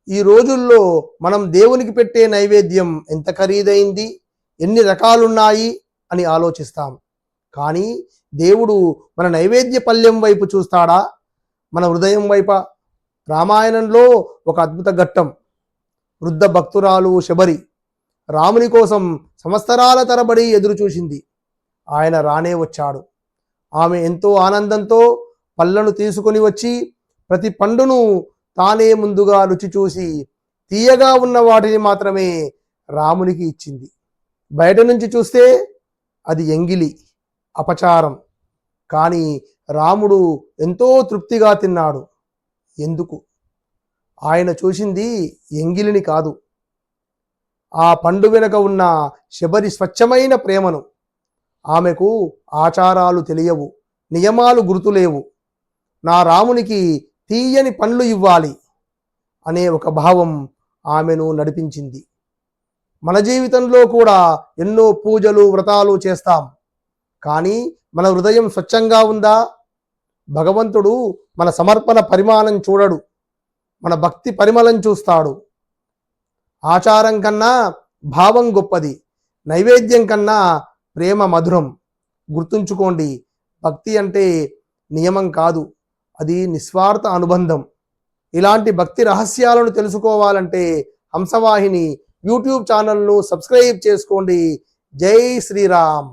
ఈ రోజుల్లో మనం దేవునికి పెట్టే నైవేద్యం ఎంత ఖరీదైంది, ఎన్ని రకాలున్నాయి అని ఆలోచిస్తాం. కానీ దేవుడు మన నైవేద్య పళ్ళెం వైపు చూస్తాడా, మన హృదయం వైపా? రామాయణంలో ఒక అద్భుత ఘట్టం. వృద్ధ భక్తురాలు శబరి రాముని కోసం సంవత్సరాల తరబడి ఎదురు చూసింది. ఆయన రానే వచ్చాడు. ఆమె ఎంతో ఆనందంతో పళ్ళను తీసుకుని వచ్చి ప్రతి పండును తానే ముందుగా రుచి చూసి తీయగా ఉన్న వాటిని మాత్రమే రామునికి ఇచ్చింది. బయట నుంచి చూస్తే అది ఎంగిలి, అపచారం. కానీ రాముడు ఎంతో తృప్తిగా తిన్నాడు. ఎందుకు? ఆయన చూసింది ఎంగిలిని కాదు, ఆ పండు వెనుక ఉన్న శబరి స్వచ్ఛమైన ప్రేమను. ఆమెకు ఆచారాలు తెలియవు, నియమాలు గుర్తులేవు. నా రామునికి తీయని పండ్లు ఇవ్వాలి అనే ఒక భావం ఆమెను నడిపించింది. మన జీవితంలో కూడా ఎన్నో పూజలు, వ్రతాలు చేస్తాం. కానీ మన హృదయం స్వచ్ఛంగా ఉందా? భగవంతుడు మన సమర్పణ పరిమాణం చూడడు, మన భక్తి పరిమళం చూస్తాడు. ఆచారం కన్నా భావం గొప్పది, నైవేద్యం కన్నా ప్రేమ మధురం. గుర్తుంచుకోండి, భక్తి అంటే నియమం కాదు, అది నిస్వార్థ అనుబంధం. ఇలాంటి భక్తి రహస్యాలను తెలుసుకోవాలంటే హంసవాహిని యూట్యూబ్ ఛానల్ను సబ్స్క్రైబ్ చేసుకోండి. జై శ్రీరామ్.